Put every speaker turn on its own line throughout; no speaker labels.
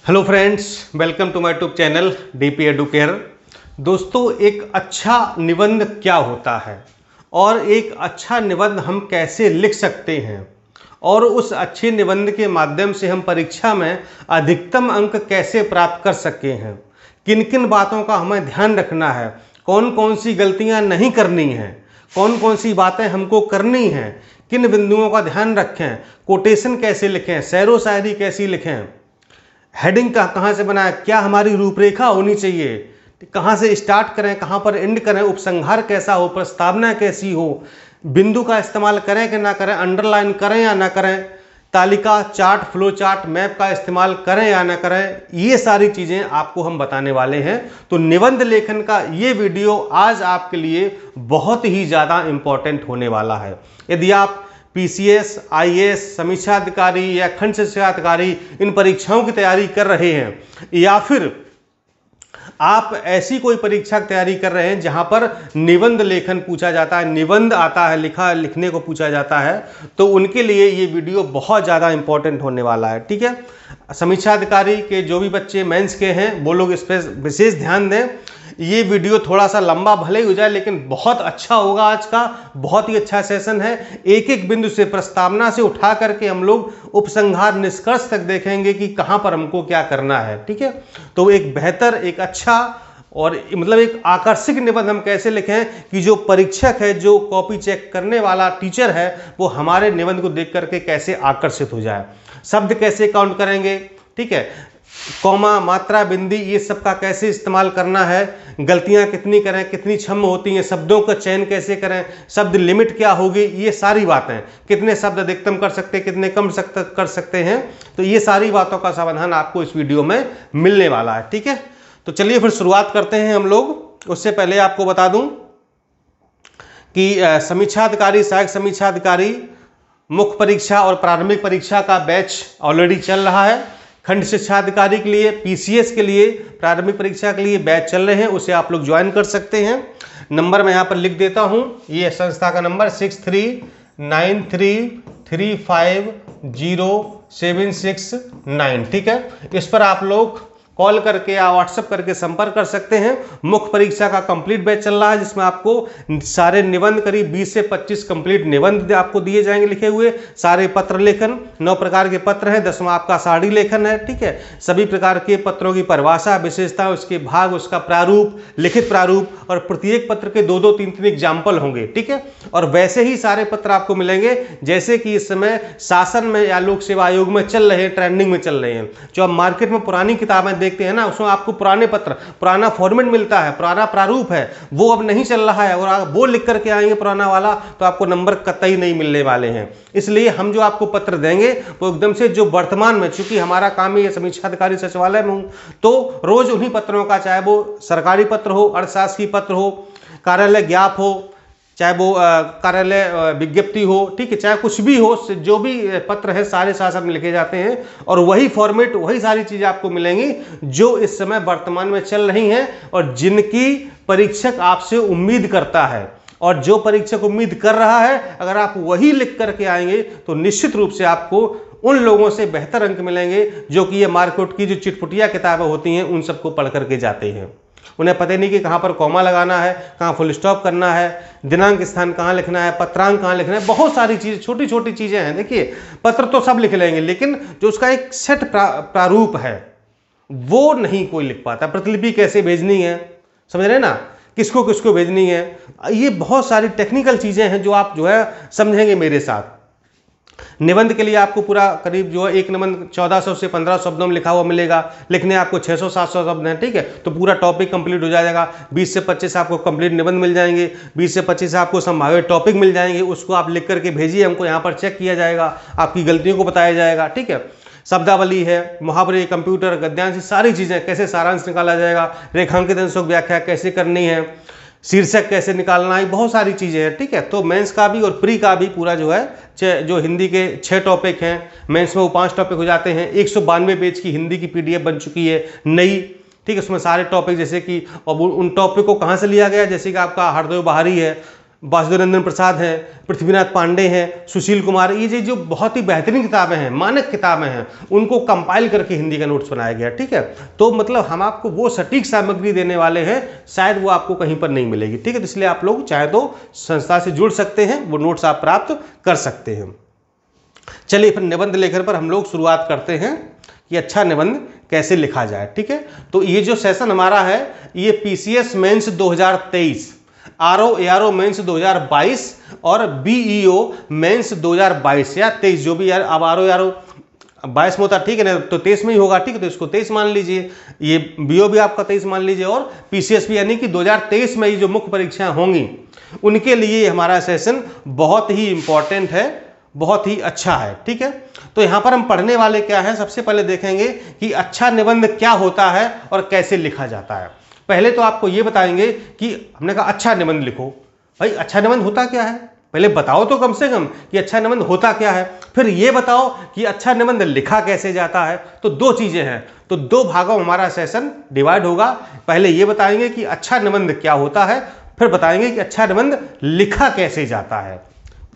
Hello friends, welcome to my YouTube channel DP Educare. दोस्तों, एक अच्छा निबंध क्या होता है और एक अच्छा निबंध हम कैसे लिख सकते हैं और उस अच्छे निबंध के माध्यम से हम परीक्षा में अधिकतम अंक कैसे प्राप्त कर सकते हैं, किन किन बातों का हमें ध्यान रखना है, कौन कौन सी गलतियां नहीं करनी हैं, कौन कौन सी बातें हमको करनी हैं, किन बिंदुओं का ध्यान रखें, कोटेशन कैसे लिखें, शेरो शायरी कैसी लिखें, हेडिंग कहाँ से बनाए, क्या हमारी रूपरेखा होनी चाहिए, कहाँ से स्टार्ट करें, कहाँ पर एंड करें, उपसंहार कैसा हो, प्रस्तावना कैसी हो, बिंदु का इस्तेमाल करें कि ना करें, अंडरलाइन करें या ना करें, तालिका चार्ट फ्लो चार्ट मैप का इस्तेमाल करें या ना करें, ये सारी चीज़ें आपको हम बताने वाले हैं। तो निबंध लेखन का ये वीडियो आज आपके लिए बहुत ही ज़्यादा इम्पोर्टेंट होने वाला है। यदि आप पीसीएस, आईएएस, समीक्षा अधिकारी या खंड शिक्षा अधिकारी इन परीक्षाओं की तैयारी कर रहे हैं या फिर आप ऐसी कोई परीक्षा की तैयारी कर रहे हैं जहां पर निबंध लेखन पूछा जाता है, निबंध आता है, लिखने को पूछा जाता है, तो उनके लिए ये वीडियो बहुत ज़्यादा इंपॉर्टेंट होने वाला है। ठीक है, समीक्षा अधिकारी के जो भी बच्चे मेंस के हैं वो लोग इस पर विशेष ध्यान दें। ये वीडियो थोड़ा सा लंबा भले ही हो जाए लेकिन बहुत अच्छा होगा। आज का बहुत ही अच्छा सेशन है। एक एक बिंदु से, प्रस्तावना से उठा करके हम लोग उपसंहार निष्कर्ष तक देखेंगे कि कहां पर हमको क्या करना है। ठीक है, तो एक बेहतर, एक अच्छा और मतलब एक आकर्षक निबंध हम कैसे लिखें कि जो परीक्षक है, जो कॉपी चेक करने वाला टीचर है, वो हमारे निबंध को देख करके कैसे आकर्षित हो जाए। शब्द कैसे काउंट करेंगे, ठीक है, कॉमा, मात्रा, बिंदी, ये सब का कैसे इस्तेमाल करना है, गलतियां कितनी करें, कितनी क्षम होती हैं, शब्दों का चयन कैसे करें, शब्द लिमिट क्या होगी, ये सारी बातें, कितने शब्द अधिकतम कर सकते हैं, कितने कम कर सकते हैं, तो ये सारी बातों का समाधान आपको इस वीडियो में मिलने वाला है। ठीक है, तो चलिए फिर शुरुआत करते हैं हम लोग। उससे पहले आपको बता दूं कि समीक्षा अधिकारी, सहायक समीक्षा अधिकारी, मुख्य परीक्षा और प्रारंभिक परीक्षा का बैच ऑलरेडी चल रहा है। खंड शिक्षा अधिकारी के लिए, पीसीएस के लिए, प्रारंभिक परीक्षा के लिए बैच चल रहे हैं, उसे आप लोग ज्वाइन कर सकते हैं। नंबर मैं यहाँ पर लिख देता हूँ, ये संस्था का नंबर 6393350769। ठीक है, इस पर आप लोग कॉल करके या व्हाट्सएप करके संपर्क कर सकते हैं। मुख्य परीक्षा का कंप्लीट बैच चल रहा है जिसमें आपको सारे निबंध, करीब 20 से 25 कंप्लीट निबंध आपको दिए जाएंगे लिखे हुए, सारे पत्र लेखन, 9 प्रकार के पत्र हैं, 10वां आपका साड़ी लेखन है। ठीक है, सभी प्रकार के पत्रों की परिभाषा, विशेषता, उसके भाग, उसका प्रारूप, लिखित प्रारूप, और प्रत्येक पत्र के 2-2, 3-3 एग्जाम्पल होंगे। ठीक है, और वैसे ही सारे पत्र आपको मिलेंगे जैसे कि इस समय शासन में या लोक सेवा आयोग में चल रहे हैं, ट्रेंडिंग में चल रहे हैं। जो आप मार्केट में पुरानी किताबें देखते हैं ना, उसमें आपको पुराने पत्र, पुराना फॉर्मेट मिलता है, पुराना प्रारूप है, वो अब नहीं चल रहा है, और आप वो लिख करके आएंगे पुराना वाला तो आपको नंबर कतई नहीं मिलने वाले हैं। इसलिए हम जो आपको पत्र देंगे वो एकदम से जो वर्तमान में, चूंकि हमारा काम है समीक्षा अधिकारी सचिवालय में हूं, तो रोज उन्हीं पत्रों का, चाहे वो सरकारी पत्र हो, अर्थशास्त्री पत्र हो, कार्यालय ज्ञाप हो, चाहे वो कार्यालय विज्ञप्ति हो, ठीक है, चाहे कुछ भी हो, जो भी पत्र है सारे शासन में लिखे जाते हैं, और वही फॉर्मेट, वही सारी चीजें आपको मिलेंगी जो इस समय वर्तमान में चल रही हैं और जिनकी परीक्षक आपसे उम्मीद करता है। और जो परीक्षक उम्मीद कर रहा है, अगर आप वही लिख करके आएंगे तो निश्चित रूप से आपको उन लोगों से बेहतर अंक मिलेंगे जो कि ये मार्केट की जो चिटपुटिया किताबें होती हैं उन सबको पढ़ करके जाते हैं। उन्हें पता नहीं कि कहाँ पर कॉमा लगाना है, कहाँ फुल स्टॉप करना है, दिनांक स्थान कहाँ लिखना है, पत्रांक कहाँ लिखना है, बहुत सारी चीज़, छोटी छोटी चीज़ें हैं। देखिए, पत्र तो सब लिख लेंगे लेकिन जो उसका एक सेट प्रारूप है वो नहीं कोई लिख पाता। प्रतिलिपि कैसे भेजनी है, समझ रहे हैं ना, किसको किसको भेजनी है, ये बहुत सारी टेक्निकल चीज़ें हैं जो आप जो है समझेंगे मेरे साथ। निबंध के लिए आपको पूरा करीब जो है एक निबंध 1400 से 1500 शब्दों में लिखा हुआ मिलेगा, लिखने आपको 600-700 शब्द हैं। ठीक है, तो पूरा टॉपिक कंप्लीट हो जाएगा। 20 से 25 आपको कंप्लीट निबंध मिल जाएंगे, 20 से 25 आपको संभावित टॉपिक मिल जाएंगे, उसको आप लिख करके भेजिए, हमको यहाँ पर चेक किया जाएगा, आपकी गलतियों को बताया जाएगा। ठीक है, शब्दावली है, मुहावरे, कंप्यूटर, गद्यांश, सारी चीज़ें, कैसे सारांश निकाला जाएगा, रेखांकित अंशों की व्याख्या कैसे करनी है, शीर्षक कैसे निकालना है, बहुत सारी चीज़ें हैं। ठीक है, तो मेंस का भी और प्री का भी पूरा जो है, जो हिंदी के 6 टॉपिक हैं, मेंस में वो 5 टॉपिक हो जाते हैं। 192 पेज की हिंदी की पीडीएफ बन चुकी है नई। ठीक है, उसमें सारे टॉपिक, जैसे कि अब उन टॉपिक को कहाँ से लिया गया, जैसे कि आपका हरदेव बहारी है, वासुदेव प्रसाद हैं, पृथ्वीनाथ पांडे हैं, सुशील कुमार, ये जो बहुत ही बेहतरीन किताबें हैं, मानक किताबें हैं, उनको कंपाइल करके हिंदी का नोट्स बनाया गया। ठीक है, तो मतलब हम आपको वो सटीक सामग्री देने वाले हैं, शायद वो आपको कहीं पर नहीं मिलेगी। ठीक है, तो इसलिए आप लोग चाहे तो संस्था से जुड़ सकते हैं, वो नोट्स आप प्राप्त कर सकते हैं। चलिए फिर निबंध लेखन पर हम लोग शुरुआत करते हैं कि अच्छा निबंध कैसे लिखा जाए। ठीक है, तो ये जो सेशन हमारा है ये PCS mains 2023, RO ARO mains 2022 और बीईओ मेंस 2022 या 23, जो भी यार, अब आरओ एआरओ 22 में होता, ठीक है ना, तो 23 में ही होगा। ठीक है, तो इसको 23 मान लीजिए, ये बीओ भी आपका 23 मान लीजिए, और पीसीएस भी, यानी कि 2023 में ये जो मुख्य परीक्षाएं होंगी उनके लिए हमारा सेशन बहुत ही इंपॉर्टेंट है, बहुत ही अच्छा है। ठीक है, तो यहां पर हम पढ़ने वाले क्या है, सबसे पहले देखेंगे कि अच्छा निबंध क्या होता है और कैसे लिखा जाता है। पहले तो आपको यह बताएंगे कि हमने कहा अच्छा निबंध लिखो, भाई अच्छा निबंध होता क्या है, पहले बताओ तो कम से कम कि अच्छा निबंध होता क्या है, फिर यह बताओ कि अच्छा निबंध लिखा कैसे जाता है। तो दो चीजें हैं, तो दो भागों में हमारा सेशन डिवाइड होगा। पहले यह बताएंगे कि अच्छा निबंध क्या होता है, फिर बताएंगे कि अच्छा निबंध लिखा कैसे जाता है।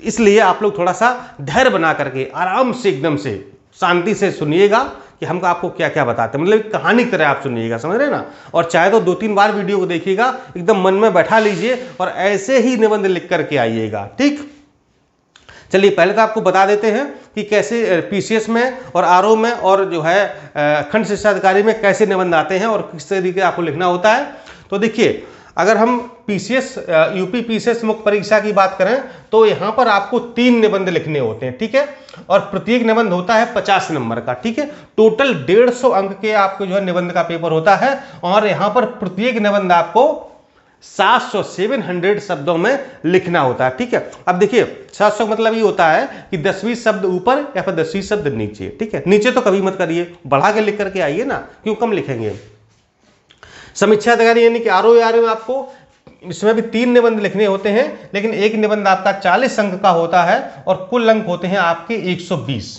इसलिए आप लोग थोड़ा सा धैर्य बना करके आराम से, एकदम से शांति से सुनिएगा कि हम आपको क्या क्या बताते हैं, मतलब कहानी की तरह आप सुनिएगा, समझ रहे ना। और चाहे तो 2-3 बार वीडियो को देखिएगा, एकदम मन में बैठा लीजिए और ऐसे ही निबंध लिख करके आइएगा। ठीक, चलिए पहले तो आपको बता देते हैं कि कैसे पीसीएस में और आरओ में और जो है खंड शिक्षा अधिकारी में कैसे निबंध आते हैं और किस तरीके आपको लिखना होता है। तो देखिए, अगर हम पीसीएस यूपी पीसीएस मुख्य परीक्षा की बात करें तो यहां पर आपको 3 निबंध लिखने होते हैं। ठीक है, और प्रत्येक निबंध होता है 50 नंबर का। ठीक है, टोटल 150 अंक के आपको जो है निबंध का पेपर होता है, और यहां पर प्रत्येक निबंध आपको 700 शब्दों में लिखना होता है। ठीक है, अब देखिए 700 मतलब ये होता है कि 10-20 शब्द ऊपर या फिर 10-20 शब्द नीचे। ठीक है, नीचे तो कभी मत करिए, बढ़ा के लिख करके आइए ना, क्यों कम लिखेंगे। समीक्षा अधिकारी यानी कि आरओ में आपको इसमें भी 3 निबंध लिखने होते हैं, लेकिन एक निबंध आपका 40 अंक का होता है और कुल अंक होते हैं आपके 120,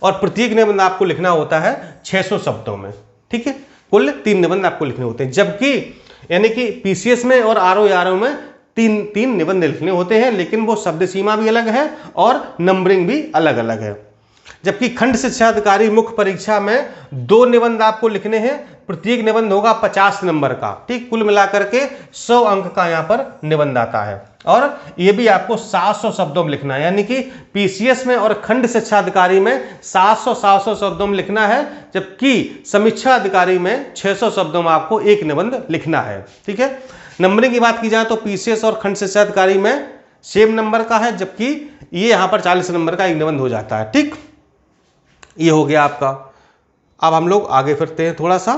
और प्रत्येक निबंध आपको लिखना होता है 600 शब्दों में। ठीक है, कुल 3 निबंध आपको लिखने होते हैं, जबकि यानी कि पीसीएस में और आरओ में 3 निबंध लिखने होते हैं, लेकिन वो शब्द सीमा भी अलग है और नंबरिंग भी अलग अलग है। जबकि खंड शिक्षा अधिकारी मुख्य परीक्षा में 2 निबंध आपको लिखने हैं, प्रत्येक निबंध होगा 50 नंबर का। ठीक, कुल मिलाकर के 100 अंक का यहां पर निबंध आता है, और यह भी आपको 700 शब्दों में लिखना है, यानी कि पीसीएस में और खंड शिक्षा अधिकारी में 700 शब्दों में लिखना है, जबकि समीक्षा अधिकारी में 600 शब्दों में आपको एक निबंध लिखना है। ठीक है, नंबरिंग की बात की जाए तो पीसीएस और खंड शिक्षा अधिकारी में सेम नंबर का है, जबकि ये यहां पर 40 नंबर का एक निबंध हो जाता है। ठीक, ये हो गया आपका। अब हम लोग आगे फिरते हैं थोड़ा सा,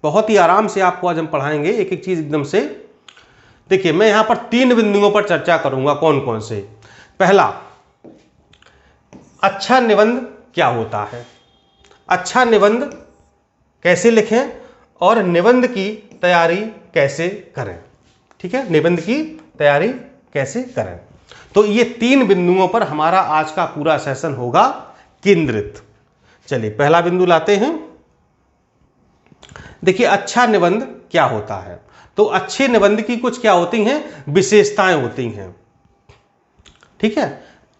बहुत ही आराम से आपको आज हम पढ़ाएंगे एक एक चीज एकदम से। देखिए, मैं यहां पर 3 बिंदुओं पर चर्चा करूंगा। कौन कौन से? पहला, अच्छा निबंध क्या होता है, अच्छा निबंध कैसे लिखें और निबंध की तैयारी कैसे करें। ठीक है, निबंध की तैयारी कैसे करें। तो ये 3 बिंदुओं पर हमारा आज का पूरा सेशन होगा केंद्रित। चलिए पहला बिंदु लाते हैं। देखिए, अच्छा निबंध क्या होता है। तो अच्छे निबंध की कुछ क्या होती हैं, विशेषताएं होती हैं। ठीक है,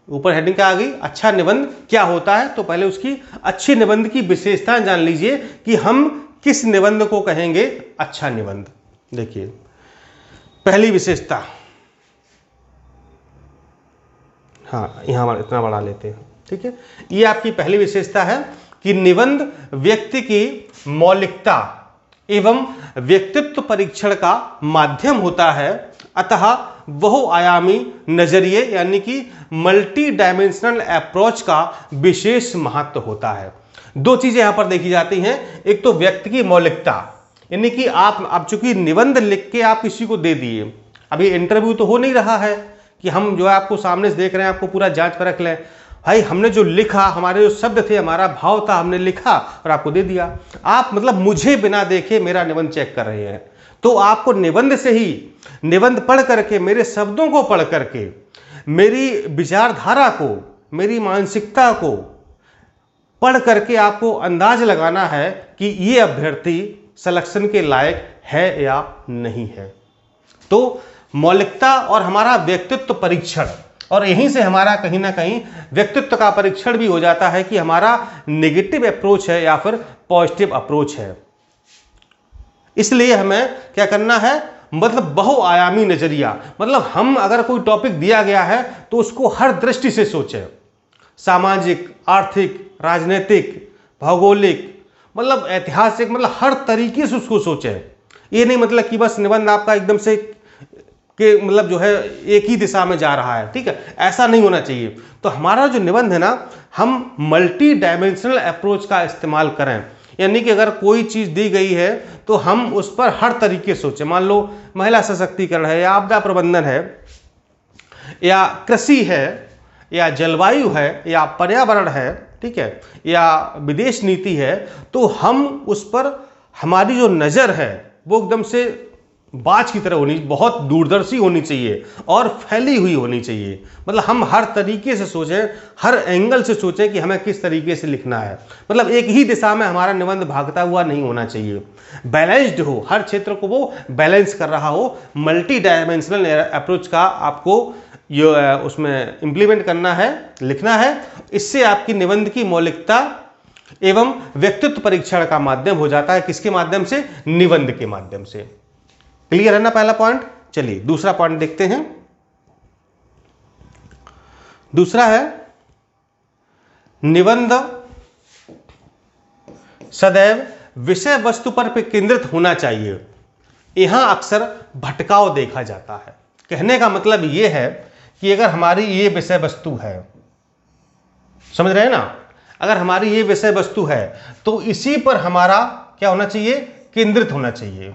ऊपर हेडिंग क्या आ गई, अच्छा निबंध क्या होता है। तो पहले उसकी अच्छे निबंध की विशेषताएं जान लीजिए कि हम किस निबंध को कहेंगे अच्छा निबंध। देखिए, पहली विशेषता, हाँ यहां इतना बड़ा लेते हैं। ठीक है, ये आपकी पहली विशेषता है कि निबंध व्यक्ति की मौलिकता एवं व्यक्तित्व परीक्षण का माध्यम होता है, अतः बहुआयामी नजरिए यानी कि मल्टी डायमेंशनल अप्रोच का विशेष महत्व होता है। 2 चीजें यहां पर देखी जाती हैं, एक तो व्यक्ति की मौलिकता, यानी कि आप चूंकि निबंध लिख के आप किसी को दे दिए, अभी इंटरव्यू तो हो नहीं रहा है कि हम जो है आपको सामने से देख रहे हैं, आपको पूरा जांच परख लें, भाई हमने जो लिखा, हमारे जो शब्द थे, हमारा भाव था, हमने लिखा और आपको दे दिया। आप मतलब मुझे बिना देखे मेरा निबंध चेक कर रहे हैं, तो आपको निबंध से ही, निबंध पढ़ करके, मेरे शब्दों को पढ़ करके, मेरी विचारधारा को, मेरी मानसिकता को पढ़ करके आपको अंदाज लगाना है कि ये अभ्यर्थी सिलेक्शन के लायक है या नहीं है। तो मौलिकता और हमारा व्यक्तित्व परीक्षण, और यहीं से हमारा कहीं ना कहीं व्यक्तित्व का परीक्षण भी हो जाता है कि हमारा नेगेटिव अप्रोच है या फिर पॉजिटिव अप्रोच है। इसलिए हमें क्या करना है, मतलब बहुआयामी नजरिया, मतलब हम अगर कोई टॉपिक दिया गया है तो उसको हर दृष्टि से सोचें, सामाजिक, आर्थिक, राजनीतिक, भौगोलिक, मतलब ऐतिहासिक, मतलब हर तरीके से उसको सोचें। ये नहीं मतलब कि बस निबंध आपका एकदम से कि मतलब जो है एक ही दिशा में जा रहा है, ठीक है, ऐसा नहीं होना चाहिए। तो हमारा जो निबंध है ना, हम मल्टी डायमेंशनल अप्रोच का इस्तेमाल करें, यानी कि अगर कोई चीज़ दी गई है तो हम उस पर हर तरीके से सोचें। मान लो महिला सशक्तिकरण है, या आपदा प्रबंधन है, या कृषि है, या जलवायु है, या पर्यावरण है, ठीक है, या विदेश नीति है, तो हम उस पर हमारी जो नज़र है वो एकदम से बाज की तरह होनी, बहुत दूरदर्शी होनी चाहिए और फैली हुई होनी चाहिए। मतलब हम हर तरीके से सोचें, हर एंगल से सोचें कि हमें किस तरीके से लिखना है। मतलब एक ही दिशा में हमारा निबंध भागता हुआ नहीं होना चाहिए, बैलेंस्ड हो, हर क्षेत्र को वो बैलेंस कर रहा हो। मल्टी डायमेंशनल अप्रोच का आपको उसमें इम्प्लीमेंट करना है, लिखना है। इससे आपकी निबंध की मौलिकता एवं व्यक्तित्व परीक्षण का माध्यम हो जाता है। किसके माध्यम से? निबंध के माध्यम से। क्लियर है ना पहला पॉइंट? चलिए दूसरा पॉइंट देखते हैं। दूसरा है, निबंध सदैव विषय वस्तु पर केंद्रित होना चाहिए। यहां अक्सर भटकाव देखा जाता है। कहने का मतलब यह है कि अगर हमारी ये विषय वस्तु है, समझ रहे हैं ना, अगर हमारी ये विषय वस्तु है तो इसी पर हमारा क्या होना चाहिए? केंद्रित होना चाहिए।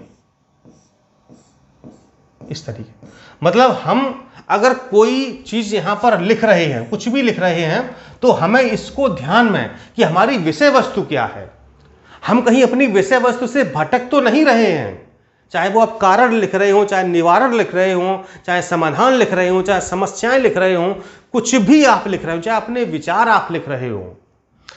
इस तरीके, मतलब हम अगर कोई चीज यहां पर लिख रहे हैं, कुछ भी लिख रहे हैं, तो हमें इसको ध्यान में कि हमारी विषय वस्तु क्या है। हम कहीं अपनी विषय वस्तु से भटक तो नहीं रहे हैं। चाहे वो आप कारण लिख रहे हो, चाहे निवारण लिख रहे हो, चाहे समाधान लिख रहे हो, चाहे समस्याएं लिख रहे हो, कुछ भी आप लिख रहे हो, चाहे अपने विचार आप लिख रहे हो,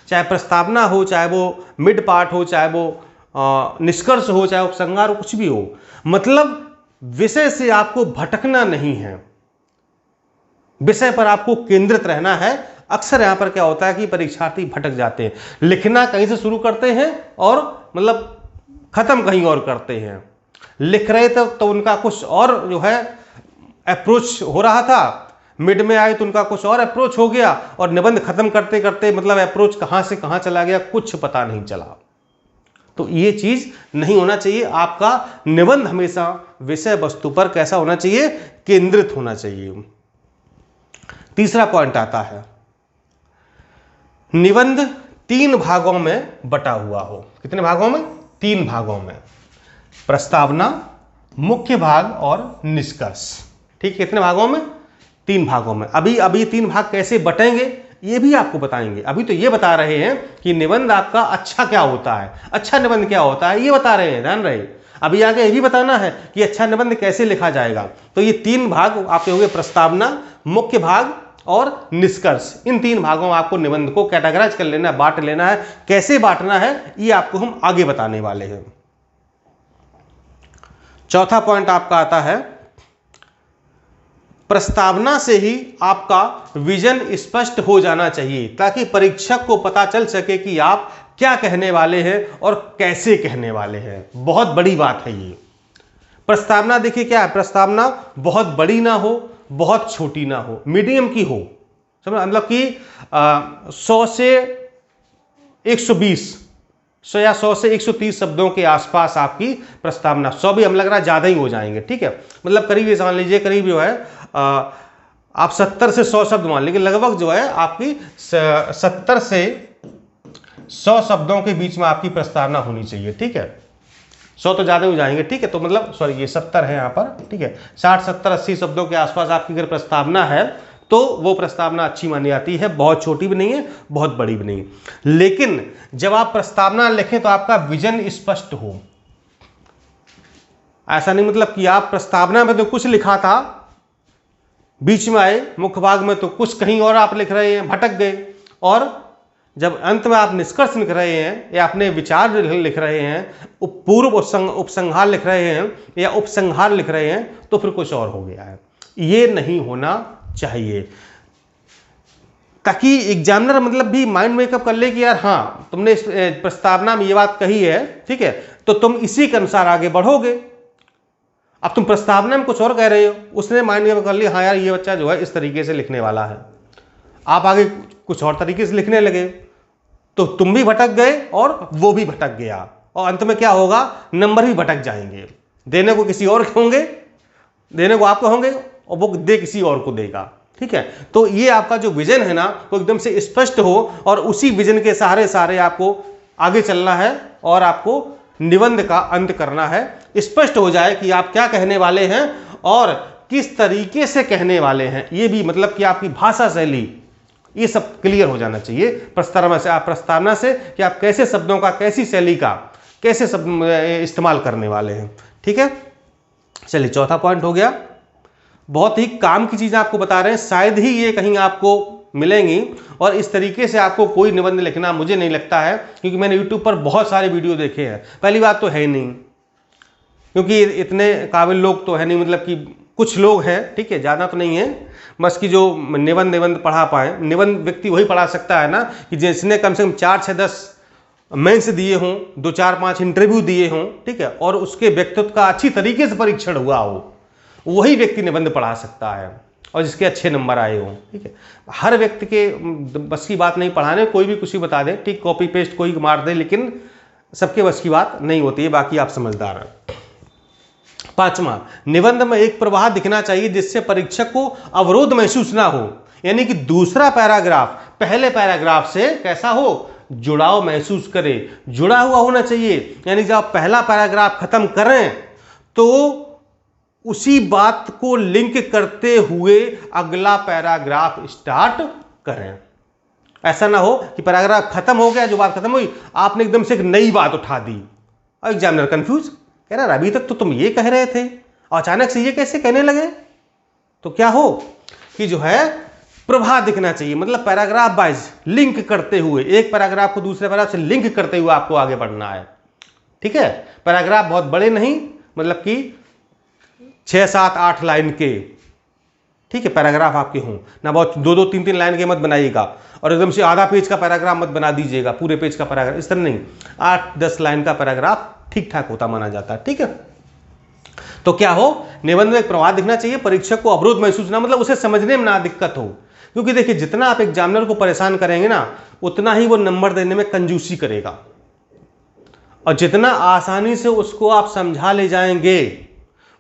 चाहे प्रस्तावना हो, चाहे वो मिड पार्ट हो, चाहे वो निष्कर्ष हो, चाहे उपसंहार हो, कुछ भी हो, मतलब विषय से आपको भटकना नहीं है, विषय पर आपको केंद्रित रहना है। अक्सर यहां पर क्या होता है कि परीक्षार्थी भटक जाते हैं, लिखना कहीं से शुरू करते हैं और मतलब खत्म कहीं और करते हैं। लिख रहे थे तो उनका कुछ और जो है अप्रोच हो रहा था, मिड में आए तो उनका कुछ और अप्रोच हो गया, और निबंध खत्म करते करते मतलब अप्रोच कहां से कहां चला गया कुछ पता नहीं चला। तो ये चीज नहीं होना चाहिए। आपका निबंध हमेशा विषय वस्तु पर कैसा होना चाहिए? केंद्रित होना चाहिए। तीसरा पॉइंट आता है, निबंध 3 भागों में बटा हुआ हो। कितने भागों में? 3 भागों में, प्रस्तावना, मुख्य भाग और निष्कर्ष। ठीक, कितने भागों में? 3 भागों में। अभी 3 भाग कैसे बटेंगे ये भी आपको बताएंगे। अभी तो ये बता रहे हैं कि निबंध आपका अच्छा क्या होता है, अच्छा निबंध क्या होता है, ये बता रहे हैं, ध्यान रहे। अभी आगे ये भी बताना है कि अच्छा निबंध कैसे लिखा जाएगा। तो ये 3 भाग आपके हो गए, प्रस्तावना, मुख्य भाग और निष्कर्ष। इन 3 भागों में आपको निबंध को कैटेगराइज कर लेना है, बांट लेना है। कैसे बांटना है ये आपको हम आगे बताने वाले हैं। चौथा पॉइंट आपका आता है, प्रस्तावना से ही आपका विजन स्पष्ट हो जाना चाहिए, ताकि परीक्षक को पता चल सके कि आप क्या कहने वाले हैं और कैसे कहने वाले हैं। बहुत बड़ी बात है ये। प्रस्तावना देखिए क्या है, प्रस्तावना बहुत बड़ी ना हो, बहुत छोटी ना हो, मीडियम की हो। समझ, मतलब कि 100 से 120 या 100 से 130 शब्दों के आसपास आपकी प्रस्तावना। 100 भी हम लग रहा है ज़्यादा ही हो जाएंगे, ठीक है, मतलब करीब समझ लीजिए, करीब जो है आप 70 से 100 शब्द मान लीजिए, लगभग जो है आपकी 70 से 100 शब्दों के बीच में आपकी प्रस्तावना होनी चाहिए, ठीक है। 100 तो ज़्यादा हो जाएंगे, ठीक है, तो मतलब सॉरी ये 70 है यहाँ पर, ठीक है। 60, 70, 80 शब्दों के आसपास आपकी अगर प्रस्तावना है तो वो प्रस्तावना अच्छी मानी जाती है। बहुत छोटी भी नहीं है, बहुत बड़ी भी नहीं। लेकिन जब आप प्रस्तावना लिखें तो आपका विजन स्पष्ट हो। ऐसा नहीं मतलब कि आप प्रस्तावना में तो कुछ लिखा था, बीच में आए मुख्य भाग में तो कुछ कहीं और आप लिख रहे हैं, भटक गए, और जब अंत में आप निष्कर्ष लिख रहे हैं या अपने विचार लिख रहे हैं, पूर्व उपसंहार लिख रहे हैं या उपसंहार लिख रहे हैं, तो फिर कुछ और हो गया है। ये नहीं होना चाहिए, ताकि एग्जामिनर मतलब भी माइंड मेकअप कर ले कि यार हाँ तुमने इस प्रस्तावना में ये बात कही है, ठीक है, तो तुम इसी के अनुसार आगे बढ़ोगे। अब तुम प्रस्तावना में कुछ और कह रहे हो, उसने माइंड मेकअप कर लिया हाँ यार ये बच्चा जो है इस तरीके से लिखने वाला है, आप आगे कुछ और तरीके से लिखने लगे, तो तुम भी भटक गए और वो भी भटक गया, और अंत में क्या होगा, नंबर भी भटक जाएंगे। देने को किसी और के होंगे, देने को आपको होंगे और वो दे किसी और को देगा, ठीक है। तो ये आपका जो विजन है ना वो एकदम से स्पष्ट हो और उसी विजन के सहारे आपको आगे चलना है और आपको निबंध का अंत करना है। स्पष्ट हो जाए कि आप क्या कहने वाले हैं और किस तरीके से कहने वाले हैं, ये भी मतलब कि आपकी भाषा शैली, ये सब क्लियर हो जाना चाहिए प्रस्तावना से कि आप कैसे शब्दों का, कैसी शैली का, कैसे शब्द इस्तेमाल करने वाले हैं, ठीक है। चलिए चौथा पॉइंट हो गया। बहुत ही काम की चीजें आपको बता रहे हैं, शायद ही ये कहीं आपको मिलेंगी और इस तरीके से आपको कोई निबंध लिखना मुझे नहीं लगता है, क्योंकि मैंने YouTube पर बहुत सारे वीडियो देखे हैं। पहली बात तो है नहीं, क्योंकि इतने काबिल लोग तो है नहीं, मतलब कि कुछ लोग हैं, ठीक है, ज़्यादा तो नहीं है, बस कि जो निबंध पढ़ा पाए। निबंध व्यक्ति वही पढ़ा सकता है ना कि जिसने कम से कम 4, 6, 10 मेंस दिए हों, 2, 4, 5 इंटरव्यू दिए हों, ठीक है, और उसके व्यक्तित्व का अच्छी तरीके से परीक्षण हुआ हो, वही व्यक्ति निबंध पढ़ा सकता है और जिसके अच्छे नंबर आए हों, ठीक है। हर व्यक्ति के बस की बात नहीं पढ़ाने, कोई भी कुछ ही बता दे, ठीक, कॉपी पेस्ट कोई मार दे, लेकिन सबके बस की बात नहीं होती है। बाकी आप समझदार हैं। पांचवा, निबंध में एक प्रवाह दिखना चाहिए जिससे परीक्षक को अवरोध महसूस ना हो, यानी कि दूसरा पैराग्राफ पहले पैराग्राफ से कैसा हो, जुड़ाव महसूस करे, जुड़ा हुआ होना चाहिए। यानी जब आप पहला पैराग्राफ खत्म करें तो उसी बात को लिंक करते हुए अगला पैराग्राफ स्टार्ट करें। ऐसा ना हो कि पैराग्राफ खत्म हो गया, जो बात खत्म हुई आपने एकदम से एक नई बात उठा दी और एग्जामिनर कंफ्यूज, कह रहा अभी तक तो तुम ये कह रहे थे और अचानक से ये कैसे कहने लगे। तो क्या हो कि जो है प्रभाव दिखना चाहिए, मतलब पैराग्राफ वाइज लिंक करते हुए, एक पैराग्राफ को दूसरे पैराग्राफ से लिंक करते हुए आपको आगे बढ़ना है, ठीक है। पैराग्राफ बहुत बड़े नहीं, मतलब कि 6, 7, 8 लाइन के, ठीक है, पैराग्राफ आपके हों ना, बहुत 2, 3, 3 लाइन के मत बनाइएगा और एकदम से आधा पेज का पैराग्राफ मत बना दीजिएगा, पूरे पेज का पैराग्राफ, इस तरह नहीं, 8, 10 लाइन का पैराग्राफ ठीक ठाक होता माना जाता है, ठीक है। तो क्या हो, निबंध में एक प्रवाह दिखना चाहिए, परीक्षक को अवरोध महसूस ना, मतलब उसे समझने में ना दिक्कत हो, क्योंकि देखिए जितना आप एग्जामिनर को परेशान करेंगे ना उतना ही वो नंबर देने में कंजूसी करेगा, और जितना आसानी से उसको आप समझा ले जाएंगे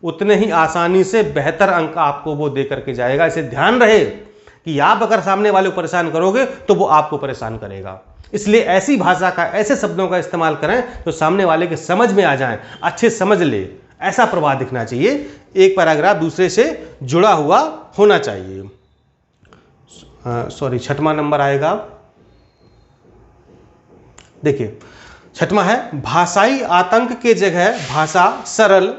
उतने ही आसानी से बेहतर अंक आपको वो दे करके जाएगा। इसे ध्यान रहे कि आप अगर सामने वाले को परेशान करोगे तो वो आपको परेशान करेगा। इसलिए ऐसी भाषा का, ऐसे शब्दों का इस्तेमाल करें तो सामने वाले के समझ में आ जाएं, अच्छे समझ ले, ऐसा प्रवाह दिखना चाहिए। एक पैराग्राफ दूसरे से जुड़ा हुआ होना चाहिए। सॉरी, 6वां नंबर आएगा, देखिए 6वां है, भाषाई आतंक के जगह भाषा सरल,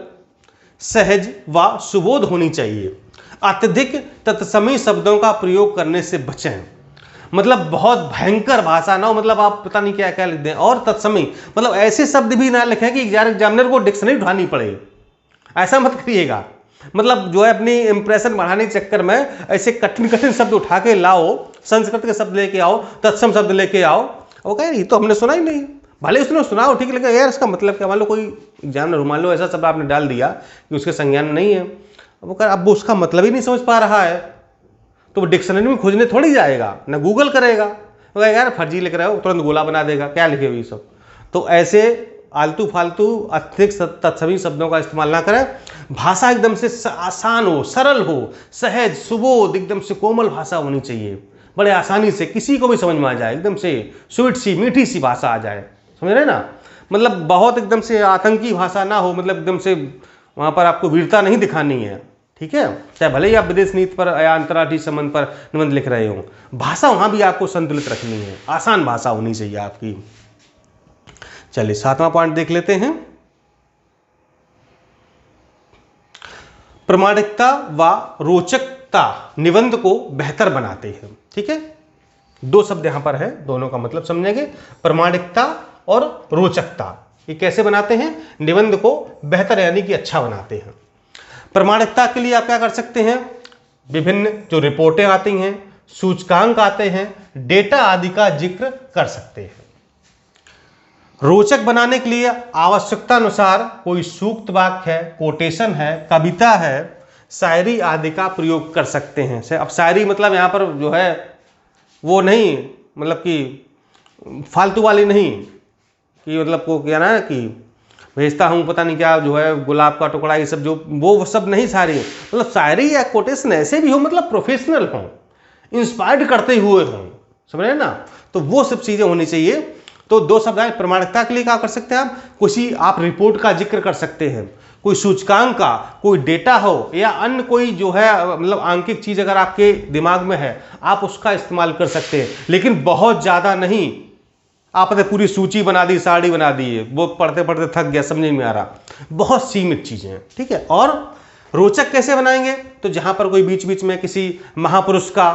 सहज व सुबोध होनी चाहिए। अत्यधिक तत्समी शब्दों का प्रयोग करने से बचें, मतलब बहुत भयंकर भाषा ना हो, मतलब आप पता नहीं क्या क्या लिख दें, और तत्समी मतलब ऐसे शब्द भी ना लिखें कि एग्जामिनर को डिक्शनरी उठानी पड़े, ऐसा मत करिएगा। मतलब जो है अपनी इंप्रेशन बढ़ाने के चक्कर में ऐसे कठिन कठिन शब्द उठा के लाओ, संस्कृत के शब्द लेके आओ, तत्सम शब्द लेके आओ, वो कह रही तो हमने सुना ही नहीं, भले उसने सुना हो ठीक लगे, यार इसका मतलब क्या, मान लो कोई एग्जामिनर, मान लो ऐसा शब्द आपने डाल दिया कि उसके संज्ञान में नहीं है, अब वो उसका मतलब ही नहीं समझ पा रहा है, तो वो डिक्शनरी में खोजने थोड़ी जाएगा, ना गूगल करेगा, वो यार फर्जी लिख रहे हो, तुरंत गोला बना देगा, क्या लिखे हुए सब। तो ऐसे आलतू फालतू अत्यधिक तत्समी शब्दों का इस्तेमाल ना करें। भाषा एकदम से आसान हो, सरल हो, सहज, सुबोध, एकदम से कोमल भाषा होनी चाहिए, बड़े आसानी से किसी को भी समझ में आ जाए, एकदम से स्वीट सी मीठी सी भाषा आ जाए, समझ रहे ना। मतलब बहुत एकदम से आतंकी भाषा ना हो, मतलब एकदम से वहाँ पर आपको वीरता नहीं दिखानी है, ठीक है, चाहे भले ही आप विदेश नीति पर या अंतर्राष्ट्रीय संबंध पर निबंध लिख रहे हो, भाषा वहाँ भी आपको संतुलित रखनी है, आसान भाषा होनी चाहिए आपकी। चलिए 7वां पॉइंट देख लेते हैं, प्रामाणिकता व रोचकता निबंध को बेहतर बनाते हैं, ठीक है। दो शब्द यहां पर है, दोनों का मतलब समझेंगे, प्रामाणिकता और रोचकता। ये कैसे बनाते हैं, निबंध को बेहतर यानी कि अच्छा बनाते हैं। प्रामाणिकता के लिए आप क्या कर सकते हैं, विभिन्न जो रिपोर्टें आती हैं, सूचकांक आते हैं, डेटा आदि का जिक्र कर सकते हैं। रोचक बनाने के लिए आवश्यकता अनुसार कोई सूक्त वाक्य है, कोटेशन है, कविता है, शायरी आदि का प्रयोग कर सकते हैं। अब शायरी मतलब यहाँ पर जो है वो नहीं, मतलब कि फालतू वाली नहीं कि मतलब को क्या ना कि भेजता हूँ पता नहीं क्या जो है गुलाब का टुकड़ा, ये सब जो वो सब नहीं शायरी, मतलब शायरी या कोटेशन ऐसे भी हो मतलब प्रोफेशनल हो, इंस्पायर्ड करते हुए हों, समझ रहे ना, तो वो सब चीज़ें होनी चाहिए। तो दो शब्द है, प्रमाणिकता के लिए क्या कर सकते हैं आप, किसी आप रिपोर्ट का जिक्र कर सकते हैं, कोई सूचकांक का, कोई डेटा हो या अन्य कोई जो है मतलब आंकिक चीज अगर आपके दिमाग में है आप उसका इस्तेमाल कर सकते हैं, लेकिन बहुत ज्यादा नहीं। आपने पूरी सूची बना दी, साड़ी बना दी है, वो पढ़ते पढ़ते थक गया, समझ में आ रहा, बहुत सीमित चीजें हैं, ठीक है। और रोचक कैसे बनाएंगे, तो जहां पर कोई बीच बीच में किसी महापुरुष का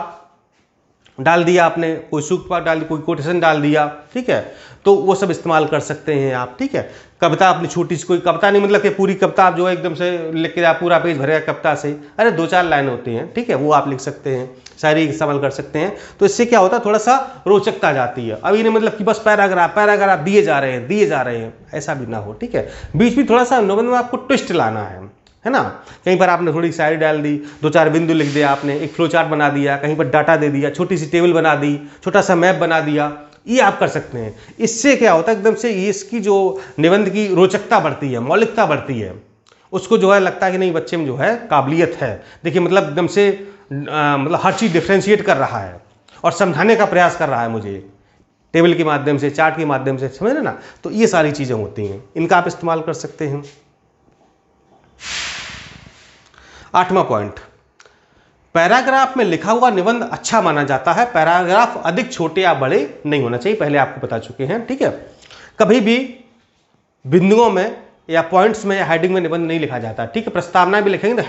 डाल दिया आपने, कोई सूक्त पाठ डाल दी, कोई कोटेशन डाल दिया, ठीक है, तो वो सब इस्तेमाल कर सकते हैं आप, ठीक है। कविता अपनी छोटी सी, कोई कविता नहीं मतलब कि पूरी कविता आप जो है एकदम से लिख के आप पूरा पेज भरेगा कविता से, अरे 2-4 लाइन होती हैं, ठीक है, वो आप लिख सकते हैं, शायरी इस्तेमाल कर सकते हैं। तो इससे क्या होता है, थोड़ा सा रोचकता जाती है। अब ये नहीं मतलब कि बस पैराग्राफ दिए जा रहे हैं, ऐसा भी ना हो, ठीक है। बीच में थोड़ा सा निबंध में आपको ट्विस्ट लाना है ना। कहीं पर आपने थोड़ी शायरी डाल दी, 2-4 बिंदु लिख दिया आपने, एक फ्लो चार्ट बना दिया, कहीं पर डाटा दे दिया, छोटी सी टेबल बना दी, छोटा सा मैप बना दिया, ये आप कर सकते हैं। इससे क्या होता है, एकदम से इसकी जो निबंध की रोचकता बढ़ती है, मौलिकता बढ़ती है, उसको जो है लगता है कि नहीं बच्चे में जो है काबिलियत है। देखिए मतलब एकदम से मतलब हर चीज़ डिफ्रेंशिएट कर रहा है और समझाने का प्रयास कर रहा है मुझे, टेबल के माध्यम से, चार्ट के माध्यम से, समझ रहे ना। तो ये सारी चीज़ें होती हैं, इनका आप इस्तेमाल कर सकते हैं। 8वां पॉइंट, पैराग्राफ में लिखा हुआ निबंध अच्छा माना जाता है। पैराग्राफ अधिक छोटे या बड़े नहीं होना चाहिए, पहले आपको बता चुके हैं, ठीक है। कभी भी बिंदुओं में या पॉइंट्स में या हेडिंग में निबंध नहीं लिखा जाता, ठीक है। प्रस्तावना भी लिखेंगे तो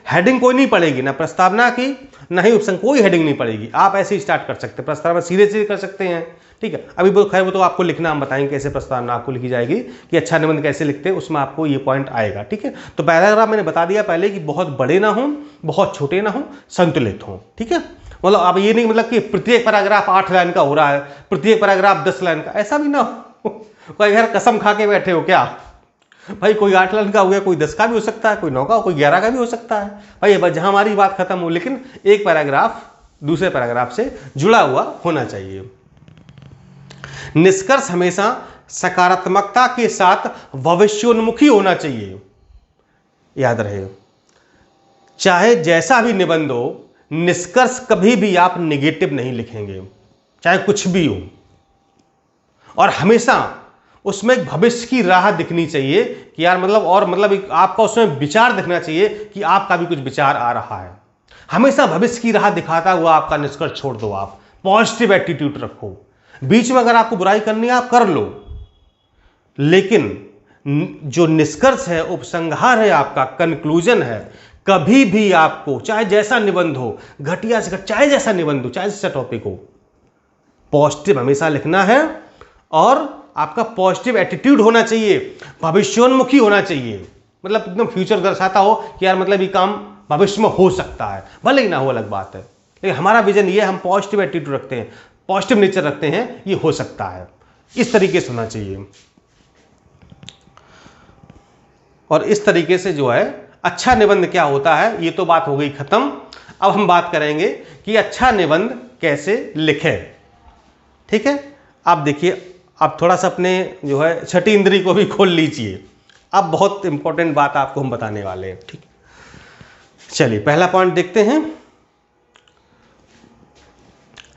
हेडिंग कोई नहीं पड़ेगी, ना प्रस्तावना की ना ही उपसंग, कोई हेडिंग नहीं पड़ेगी। आप ऐसे ही स्टार्ट कर सकते हैं, प्रस्तावना सीधे सीधे कर सकते हैं, ठीक है। अभी वो खैर वो तो आपको लिखना, हम बताएंगे कैसे प्रस्तावना आपको लिखी जाएगी, कि अच्छा निबंध कैसे लिखते हैं, उसमें आपको ये पॉइंट आएगा, ठीक है। तो पैराग्राफ मैंने बता दिया पहले कि बहुत बड़े ना हो, बहुत छोटे ना हो, संतुलित हो, ठीक है। मतलब अब ये नहीं मतलब कि प्रत्येक पैराग्राफ 8 लाइन का हो रहा है, प्रत्येक पैराग्राफ 10 लाइन का, ऐसा भी ना हो। कोई यार कसम खा के बैठे हो क्या भाई, कोई 8 लाइन का हो गया, कोई 10 का भी हो सकता है, कोई 9 का, कोई 11 का भी हो सकता है भाई, बस जहां हमारी बात खत्म हो, लेकिन एक पैराग्राफ दूसरे पैराग्राफ से जुड़ा हुआ होना चाहिए। निष्कर्ष हमेशा सकारात्मकता के साथ भविष्योन्मुखी होना चाहिए, याद रहे। चाहे जैसा भी निबंध हो, निष्कर्ष कभी भी आप नेगेटिव नहीं लिखेंगे, चाहे कुछ भी हो, और हमेशा उसमें एक भविष्य की राह दिखनी चाहिए कि यार मतलब, और मतलब आपका उसमें विचार दिखना चाहिए कि आपका भी कुछ विचार आ रहा है। हमेशा भविष्य की राह दिखाता हुआ आपका निष्कर्ष छोड़ दो, आप पॉजिटिव एटीट्यूड रखो। बीच में अगर आपको बुराई करनी है आप कर लो, लेकिन जो निष्कर्ष है, उपसंहार है, आपका कंक्लूजन है, कभी भी आपको चाहे जैसा निबंध हो, घटिया से चाहे जैसा निबंध हो, चाहे जैसा टॉपिक हो, पॉजिटिव हमेशा लिखना है, और आपका पॉजिटिव एटीट्यूड होना चाहिए, भविष्योन्मुखी होना चाहिए। मतलब एकदम फ्यूचर दर्शाता हो कि यार मतलब ये काम भविष्य में हो सकता है, भले ही ना हो अलग बात है, लेकिन हमारा विजन ये, हम पॉजिटिव एटीट्यूड रखते हैं, पॉजिटिव नेचर रखते हैं, ये हो सकता है, इस तरीके से होना चाहिए। और इस तरीके से जो है अच्छा निबंध क्या होता है, ये तो बात हो गई खत्म। अब हम बात करेंगे कि अच्छा निबंध कैसे लिखें, ठीक है। आप देखिए, आप थोड़ा सा अपने जो है छठी इंद्री को भी खोल लीजिए, अब बहुत इंपॉर्टेंट बात आपको हम बताने वाले हैं, ठीक। चलिए पहला पॉइंट देखते हैं।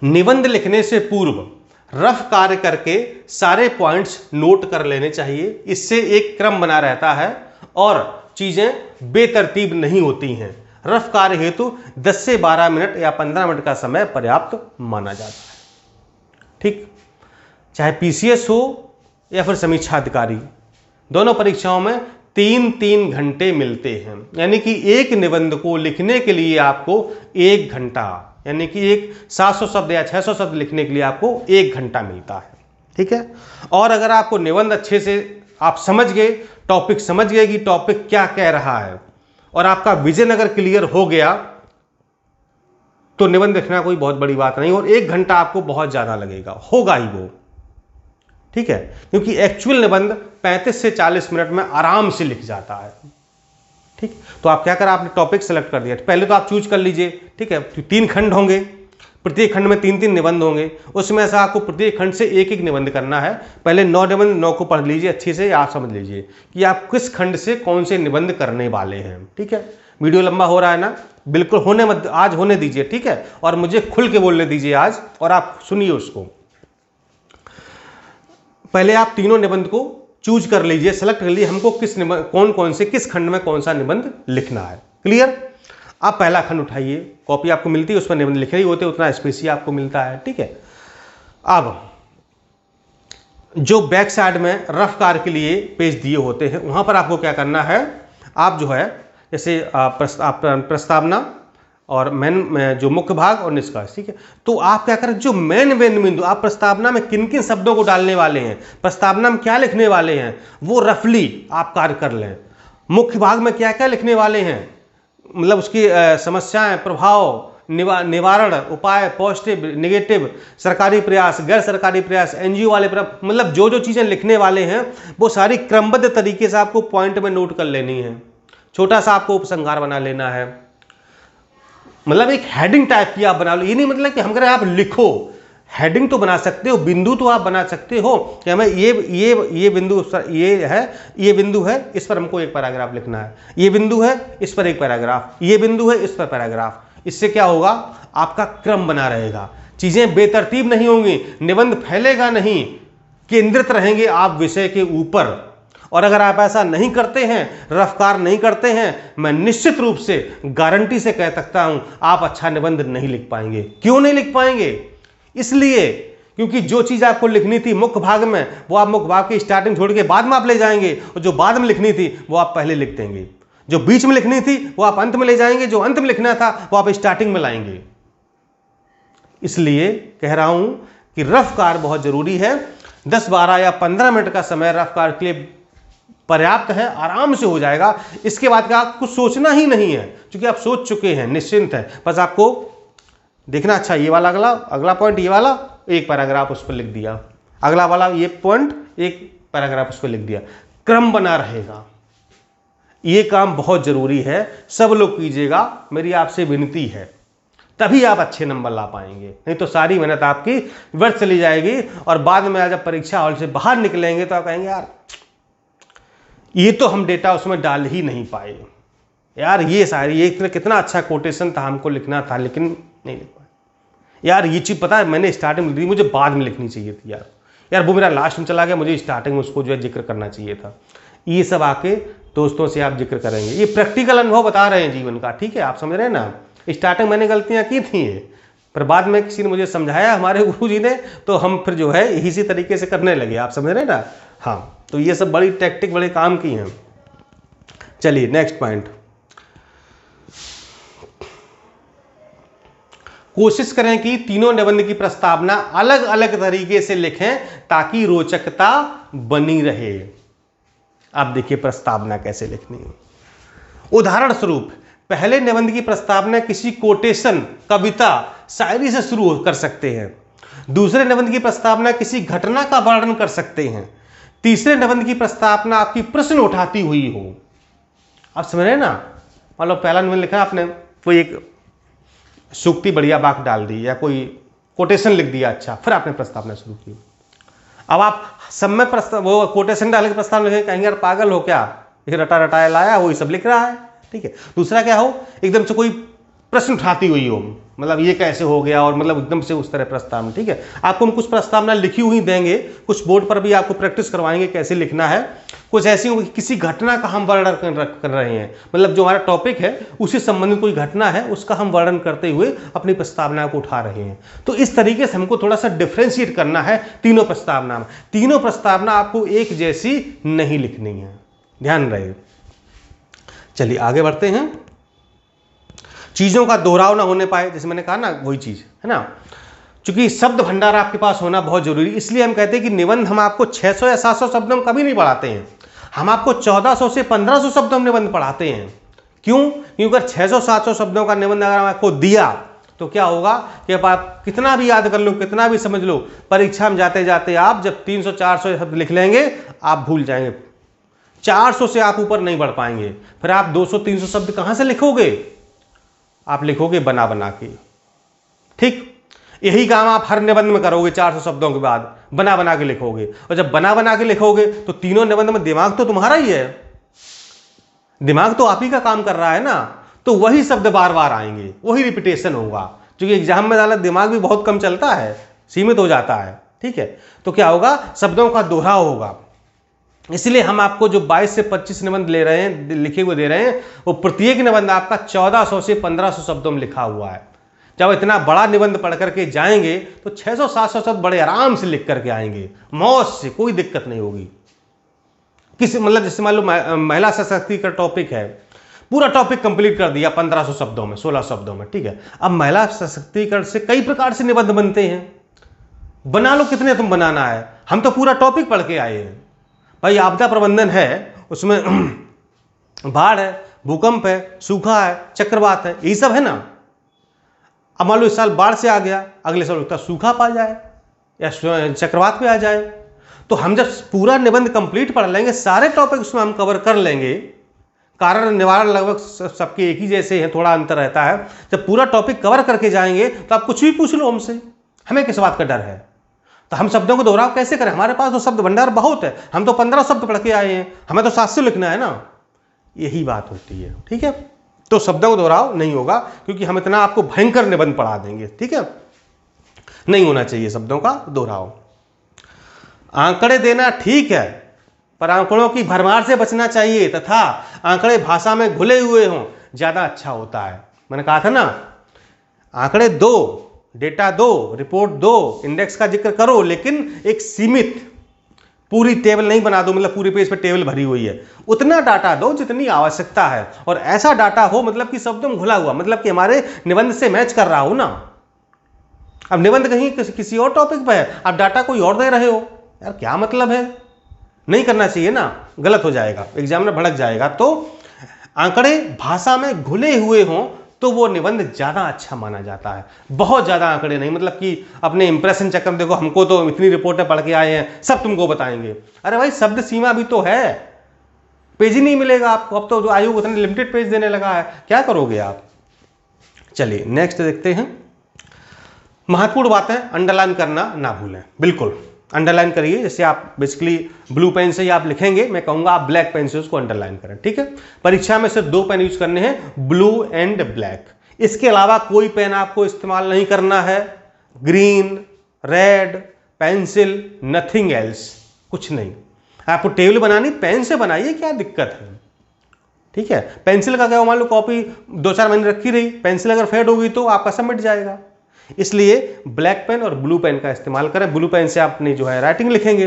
निबंध लिखने से पूर्व रफ कार्य करके सारे पॉइंट्स नोट कर लेने चाहिए, इससे एक क्रम बना रहता है और चीजें बेतरतीब नहीं होती हैं। रफ कार्य हेतु 10 से 12 मिनट या 15 मिनट का समय पर्याप्त माना जाता है, ठीक। चाहे पीसीएस हो या फिर समीक्षा अधिकारी, दोनों परीक्षाओं में 3-3 घंटे मिलते हैं, यानी कि एक निबंध को लिखने के लिए आपको 1 घंटा यानी कि एक 700 शब्द या 600 शब्द लिखने के लिए आपको 1 घंटा मिलता है। ठीक है। और अगर आपको निबंध अच्छे से आप समझ गए, टॉपिक समझ गए कि टॉपिक क्या कह रहा है, और आपका विजन अगर क्लियर हो गया, तो निबंध लिखना कोई बहुत बड़ी बात नहीं, और 1 घंटा आपको बहुत ज़्यादा लगेगा, होगा ही वो। ठीक है, क्योंकि एक्चुअल निबंध 35 से 40 मिनट में आराम से लिख जाता है। ठीक, तो आप क्या करें, आपने टॉपिक सेलेक्ट कर दिया, पहले तो आप चूज कर लीजिए। ठीक है, 3 खंड होंगे, प्रत्येक खंड में 3-3 निबंध होंगे, उसमें से आपको प्रत्येक खंड से 1-1 निबंध करना है। पहले 9 निबंध, 9 को पढ़ लीजिए अच्छे से, आप समझ लीजिए कि आप किस खंड से कौन से निबंध करने वाले हैं। ठीक है, वीडियो लंबा हो रहा है ना, बिल्कुल होने मत, आज होने दीजिए। ठीक है, और मुझे खुल के बोलने दीजिए आज, और आप सुनिए उसको। पहले आप तीनों निबंध को चूज कर लीजिए, सेलेक्ट कर लीजिए हमको किस निबंध, कौन कौन से किस खंड में कौन सा निबंध लिखना है। क्लियर। आप पहला खंड उठाइए, कॉपी आपको मिलती है, उसमें निबंध लिखे ही होते, उतना स्पेस ही आपको मिलता है। ठीक है, अब जो बैक साइड में रफ कार के लिए पेज दिए होते हैं, वहां पर आपको क्या करना है, आप जो है जैसे प्रस्तावना और मेन, जो मुख्य भाग और निष्कर्ष। ठीक है, तो आप क्या करें, जो मेन बिंदु, आप प्रस्तावना में किन किन शब्दों को डालने वाले हैं, प्रस्तावना में क्या लिखने वाले हैं, वो रफली आप कार्य कर लें। मुख्य भाग में क्या क्या लिखने वाले हैं, मतलब उसकी समस्याएं, प्रभाव, निवारण, उपाय, पॉजिटिव, नेगेटिव, सरकारी प्रयास, गैर सरकारी प्रयास, एनजीओ वाले प्रयास, मतलब जो जो चीज़ें लिखने वाले हैं वो सारी क्रमबद्ध तरीके से आपको पॉइंट में नोट कर लेनी है। छोटा सा आपको उपसंहार बना लेना है, मतलब एक हेडिंग टाइप की आप बना लो। ये नहीं मतलब कि हम कह रहे हैं आप लिखो, हेडिंग तो बना सकते हो, बिंदु तो आप बना सकते हो कि हमें ये बिंदु, ये बिंदु है, इस पर हमको 1 पैराग्राफ लिखना है, ये बिंदु है, इस पर 1 पैराग्राफ, ये बिंदु है, इस पर पैराग्राफ। इससे क्या होगा, आपका क्रम बना रहेगा, चीजें बेतरतीब नहीं होंगी, निबंध फैलेगा नहीं, केंद्रित रहेंगे आप विषय के ऊपर। और अगर आप ऐसा नहीं करते हैं, रफ्तार नहीं करते हैं, मैं निश्चित रूप से गारंटी से कह सकता हूं आप अच्छा निबंध नहीं लिख पाएंगे। क्यों नहीं लिख पाएंगे, इसलिए क्योंकि जो चीज आपको लिखनी थी मुख्य भाग में, वो आप मुख्य भाग की स्टार्टिंग छोड़ के बाद में आप ले जाएंगे, और जो बाद में लिखनी थी वो आप पहले लिख देंगे, जो बीच में लिखनी थी वो आप अंत में ले जाएंगे, जो अंत में लिखना था वो आप स्टार्टिंग में लाएंगे। इसलिए कह रहा हूं कि रफ कार बहुत जरूरी है। 10, 12 या 15 मिनट का समय रफ कार के लिए पर्याप्त है, आराम से हो जाएगा। इसके बाद का कुछ सोचना ही नहीं है, क्योंकि आप सोच चुके हैं, निश्चिंत है, बस आपको देखना। अच्छा, ये वाला अगला पॉइंट, ये वाला 1 पैराग्राफ उस पर लिख दिया, अगला वाला ये पॉइंट 1 पैराग्राफ उस पर लिख दिया, क्रम बना रहेगा। ये काम बहुत जरूरी है, सब लोग कीजिएगा, मेरी आपसे विनती है, तभी आप अच्छे नंबर ला पाएंगे, नहीं तो सारी मेहनत आपकी व्यर्थ चली जाएगी। और बाद में जब परीक्षा हॉल से बाहर निकलेंगे तो आप कहेंगे यार ये तो हम डेटा उसमें डाल ही नहीं पाए, यार ये सारी, ये कितना अच्छा कोटेशन था, हमको लिखना था लेकिन नहीं लिख पाए, यार ये चीज़ पता है मैंने स्टार्टिंग में लिखी, मुझे बाद में लिखनी चाहिए थी, यार वो मेरा लास्ट में चला गया, मुझे स्टार्टिंग में उसको जो है जिक्र करना चाहिए था। ये सब आके दोस्तों से आप जिक्र करेंगे, ये प्रैक्टिकल अनुभव बता रहे हैं जीवन का। ठीक है, आप समझ रहे हैं ना, स्टार्टिंग मैंने गलतियां की थी, पर बाद में किसी ने मुझे समझाया, हमारे गुरुजी ने, तो हम फिर जो है इसी तरीके से करने लगे, आप समझ रहे हैं ना। हाँ, तो ये सब बड़ी टैक्टिक, बड़े काम की हैं। चलिए नेक्स्ट पॉइंट, कोशिश करें कि तीनों निबंध की प्रस्तावना अलग अलग तरीके से लिखें ताकि रोचकता बनी रहे। आप देखिए प्रस्तावना कैसे लिखनी है। उदाहरण स्वरूप, पहले निबंध की प्रस्तावना किसी कोटेशन, कविता, शायरी से शुरू कर सकते हैं। दूसरे निबंध की प्रस्तावना किसी घटना का वर्णन कर सकते हैं। तीसरे निबंध की प्रस्तावना आपकी प्रश्न उठाती हुई हो। आप समझ रहे हैं ना, मान लो पहला निबंध लिखा आपने, कोई एक सूक्ति बढ़िया वाक्य डाल दी या कोई कोटेशन लिख दिया, अच्छा, फिर आपने प्रस्तावना शुरू की। अब आप सब में वो कोटेशन डाल के प्रस्तावना लिखेंगे, कहेंगे यार पागल हो क्या, ये रटा रटाया लाया, वही सब लिख रहा है। ठीक है, दूसरा क्या हो, एकदम से कोई प्रश्न उठाती हुई हो, मतलब ये कैसे हो गया, और मतलब एकदम से उस तरह प्रस्तावना। ठीक है, आपको हम कुछ प्रस्तावना लिखी हुई देंगे, कुछ बोर्ड पर भी आपको प्रैक्टिस करवाएंगे कैसे लिखना है। कुछ ऐसी होगी, किसी घटना का हम वर्णन कर रहे हैं, मतलब जो हमारा टॉपिक है उसी संबंधित कोई घटना है, उसका हम वर्णन करते हुए अपनी प्रस्तावना को उठा रहे हैं। तो इस तरीके से हमको थोड़ा सा डिफ्रेंशिएट करना है तीनों प्रस्तावना में। तीनों प्रस्तावना आपको एक जैसी नहीं लिखनी है, ध्यान रहे। चलिए आगे बढ़ते हैं। चीज़ों का दोहराव ना होने पाए, जैसे मैंने कहा ना वही चीज़ है ना। चूंकि शब्द भंडार आपके पास होना बहुत जरूरी, इसलिए हम कहते हैं कि निबंध हम आपको 600 या 700 शब्दों में कभी नहीं पढ़ाते हैं, हम आपको 1400 से 1500 शब्दों में निबंध पढ़ाते हैं। क्यों? क्योंकि अगर 600-700 शब्दों का निबंध अगर हम आपको दिया तो क्या होगा कि अब आप कितना भी याद कर लो, कितना भी समझ लो, परीक्षा में जाते जाते आप जब 300-400 शब्द लिख लेंगे आप भूल जाएंगे, 400 से आप ऊपर नहीं बढ़ पाएंगे। फिर आप 200-300 शब्द कहां से लिखोगे? आप लिखोगे बना बना के। ठीक, यही काम आप हर निबंध में करोगे, 400 शब्दों के बाद बना बना के लिखोगे। और जब बना बना के लिखोगे तो तीनों निबंध में दिमाग तो तुम्हारा ही है, दिमाग तो आप ही का काम कर रहा है ना, तो वही शब्द बार बार आएंगे, वही रिपीटेशन होगा। क्योंकि एग्जाम में डाला दिमाग भी बहुत कम चलता है, सीमित हो जाता है। ठीक है, तो क्या होगा, शब्दों का दोहराव होगा। इसलिए हम आपको जो 22 से 25 निबंध ले रहे हैं, लिखे हुए दे रहे हैं, वो प्रत्येक निबंध आपका 1400 से 1500 शब्दों में लिखा हुआ है। जब इतना बड़ा निबंध पढ़ करके जाएंगे तो 600-700 शब्द बड़े आराम से लिख करके आएंगे, मौज से, कोई दिक्कत नहीं होगी। किसी मतलब जैसे मान लो महिला सशक्तिकरण का टॉपिक है, पूरा टॉपिक कंप्लीट कर दिया 1500 शब्दों में, 16 शब्दों में। ठीक है, अब महिला सशक्तिकरण से कई प्रकार से निबंध बनते हैं, बना लो कितने तुम बनाना है, हम तो पूरा टॉपिक पढ़ के आए हैं। भाई आपदा प्रबंधन है, उसमें बाढ़ है, भूकंप है, सूखा है, चक्रवात है, यही सब है ना। अब मान लो इस साल बाढ़ से आ गया, अगले साल उसका सूखा पा जाए या चक्रवात पे आ जाए, तो हम जब पूरा निबंध कंप्लीट पढ़ लेंगे, सारे टॉपिक उसमें हम कवर कर लेंगे, कारण निवारण लगभग सबके एक ही जैसे हैं, थोड़ा अंतर रहता है। जब पूरा टॉपिक कवर करके जाएंगे तो आप कुछ भी पूछ लो हमसे, हमें किस बात का डर है। तो हम शब्दों को दोहराव कैसे करें, हमारे पास तो शब्द भंडार बहुत है, हम तो 15 शब्द पढ़ के आए हैं, हमें तो 700 लिखना है ना, यही बात होती है। ठीक है, तो शब्दों को दोहराव नहीं होगा, क्योंकि हम इतना आपको भयंकर निबंध पढ़ा देंगे। ठीक है, नहीं होना चाहिए शब्दों का दोहराव। आंकड़े देना ठीक है, पर आंकड़ों की भरमार से बचना चाहिए, तथा आंकड़े भाषा में घुले हुए हों, ज्यादा अच्छा होता है। मैंने कहा था ना, आंकड़े दो, डेटा दो, रिपोर्ट दो, इंडेक्स का जिक्र करो, लेकिन एक सीमित, पूरी टेबल नहीं बना दो, मतलब पूरे पेज पे टेबल भरी हुई है, उतना डाटा दो जितनी आवश्यकता है, और ऐसा डाटा हो मतलब कि शब्दों में घुला हुआ, मतलब कि हमारे निबंध से मैच कर रहा हो ना। अब निबंध कहीं किसी और टॉपिक पे है, आप डाटा कोई और दे रहे हो, यार क्या मतलब है, नहीं करना चाहिए ना, गलत हो जाएगा, एग्जामिनर भड़क जाएगा। तो आंकड़े भाषा में घुले हुए हों तो वो निबंध ज्यादा अच्छा माना जाता है। बहुत ज्यादा आंकड़े नहीं, मतलब कि अपने इंप्रेशन चक्कर में देखो हमको तो इतनी रिपोर्टें पढ़ के आए हैं, सब तुमको बताएंगे। अरे भाई शब्द सीमा भी तो है, पेज ही नहीं मिलेगा आपको, अब तो आयोग उतने लिमिटेड पेज देने लगा है, क्या करोगे आप। चलिए नेक्स्ट देखते हैं। महत्वपूर्ण बातें अंडरलाइन करना ना भूलें, बिल्कुल अंडरलाइन करिए। जैसे आप बेसिकली ब्लू पेन से ही आप लिखेंगे, मैं कहूंगा आप ब्लैक पेन से उसको अंडरलाइन करें। ठीक है, परीक्षा में सिर्फ 2 पेन यूज करने हैं, ब्लू एंड ब्लैक, इसके अलावा कोई पेन आपको इस्तेमाल नहीं करना है। Green, red, pencil, nothing else, कुछ नहीं। आपको टेबल बनानी पेन से बनाइए, क्या दिक्कत है। ठीक है, पेंसिल का क्या, मान लो कॉपी 2-4 महीने रखी रही, पेंसिल अगर फेड होगी तो आपका सब मिट जाएगा। इसलिए ब्लैक पेन और ब्लू पेन का इस्तेमाल करें। ब्लू पेन से आपने जो है राइटिंग लिखेंगे,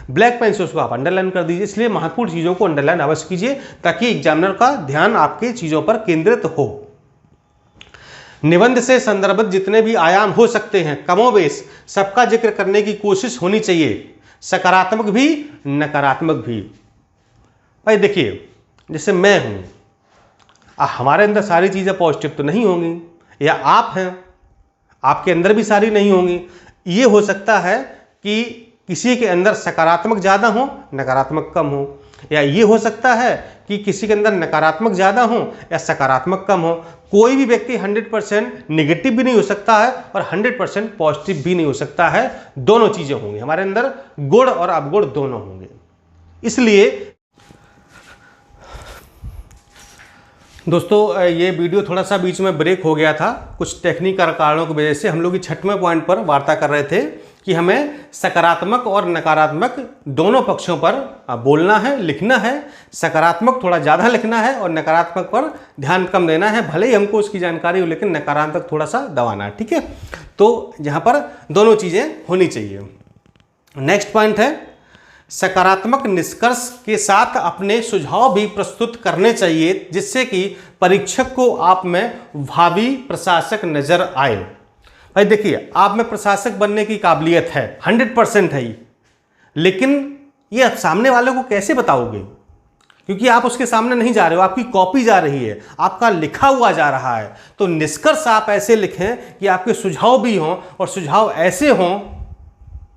ब्लैक पेन से उसको आप अंडरलाइन कर दीजिए। इसलिए महत्वपूर्ण चीजों को अंडरलाइन अवश्य कीजिए, ताकि एग्जामिनर का ध्यान आपके चीजों पर केंद्रित हो। निबंध से संदर्भित जितने भी आयाम हो सकते हैं, कमोबेश सबका जिक्र करने की कोशिश होनी चाहिए, सकारात्मक भी नकारात्मक भी। भाई देखिए, जैसे मैं हूं, हमारे अंदर सारी चीजें पॉजिटिव तो नहीं होंगी, या आप हैं, आपके अंदर भी सारी नहीं होंगी। ये हो सकता है कि किसी के अंदर सकारात्मक ज़्यादा हो, नकारात्मक कम हो, या ये हो सकता है कि किसी के अंदर नकारात्मक ज़्यादा हो या सकारात्मक कम हो। कोई भी व्यक्ति 100% नेगेटिव भी नहीं हो सकता है और 100% पॉजिटिव भी नहीं हो सकता है। दोनों चीज़ें होंगी हमारे अंदर, गुण और अवगुण दोनों होंगे। इसलिए दोस्तों ये वीडियो थोड़ा सा बीच में ब्रेक हो गया था, कुछ टेक्निकल कारणों की वजह से। हम लोग 6वें पॉइंट पर वार्ता कर रहे थे कि हमें सकारात्मक और नकारात्मक दोनों पक्षों पर बोलना है, लिखना है। सकारात्मक थोड़ा ज़्यादा लिखना है और नकारात्मक पर ध्यान कम देना है, भले ही हमको उसकी जानकारी हो, लेकिन नकारात्मक थोड़ा सा दबाना है। ठीक है, तो यहाँ पर दोनों चीज़ें होनी चाहिए। नेक्स्ट पॉइंट है सकारात्मक निष्कर्ष के साथ अपने सुझाव भी प्रस्तुत करने चाहिए, जिससे कि परीक्षक को आप में भावी प्रशासक नजर आए। भाई देखिए, आप में प्रशासक बनने की काबिलियत है, 100% है ही, लेकिन ये सामने वाले को कैसे बताओगे? क्योंकि आप उसके सामने नहीं जा रहे हो, आपकी कॉपी जा रही है, आपका लिखा हुआ जा रहा है। तो निष्कर्ष आप ऐसे लिखें कि आपके सुझाव भी हों, और सुझाव ऐसे हों,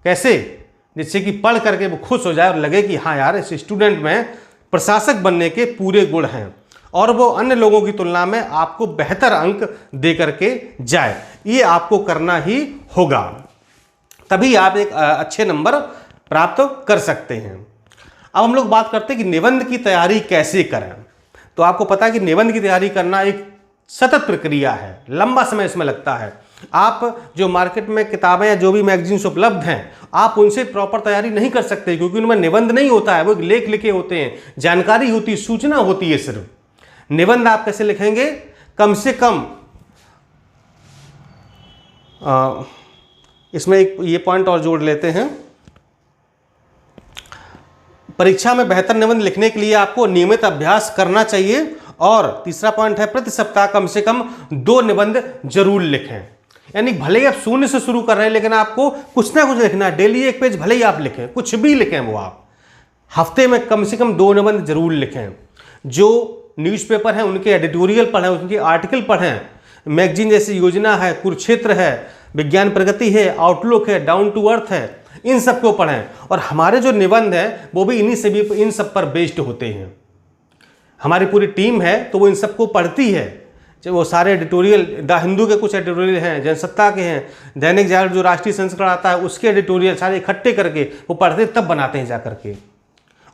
कैसे, जिससे कि पढ़ करके वो खुश हो जाए और लगे कि हाँ यार, इस स्टूडेंट में प्रशासक बनने के पूरे गुण हैं, और वो अन्य लोगों की तुलना में आपको बेहतर अंक दे करके जाए। ये आपको करना ही होगा, तभी आप एक अच्छे नंबर प्राप्त कर सकते हैं। अब हम लोग बात करते हैं कि निबंध की तैयारी कैसे करें। तो आपको पता है कि निबंध की तैयारी करना एक सतत प्रक्रिया है, लंबा समय इसमें लगता है। आप जो मार्केट में किताबें या जो भी मैगजीन्स उपलब्ध हैं, आप उनसे प्रॉपर तैयारी नहीं कर सकते, क्योंकि उनमें निबंध नहीं होता है, वो एक लेख लिखे होते हैं, जानकारी होती है, सूचना होती है सिर्फ। निबंध आप कैसे लिखेंगे? कम से कम इसमें एक ये पॉइंट और जोड़ लेते हैं। परीक्षा में बेहतर निबंध लिखने के लिए आपको नियमित अभ्यास करना चाहिए। और तीसरा पॉइंट है, प्रति सप्ताह कम से कम 2 निबंध जरूर लिखें। यानी भले ही आप शून्य से शुरू कर रहे हैं, लेकिन आपको कुछ ना कुछ लिखना है। डेली 1 पेज भले ही आप लिखें, कुछ भी लिखें, वो आप हफ्ते में कम से कम 2 निबंध जरूर लिखें। जो न्यूज़पेपर हैं उनके एडिटोरियल पढ़ें, उनके आर्टिकल पढ़ें। मैगजीन जैसे योजना है, कुरुक्षेत्र है, विज्ञान प्रगति है, आउटलुक है, डाउन टू अर्थ है, इन सबको पढ़ें। और हमारे जो निबंध हैं वो भी इन सब पर बेस्ड होते हैं। हमारी पूरी टीम है तो वो इन सबको पढ़ती है। जब वो सारे एडिटोरियल, द हिंदू के कुछ एडिटोरियल हैं, जनसत्ता के हैं, दैनिक जागरण जो राष्ट्रीय संस्करण आता है उसके एडिटोरियल सारे इकट्ठे करके वो पढ़ते तब बनाते हैं जा करके।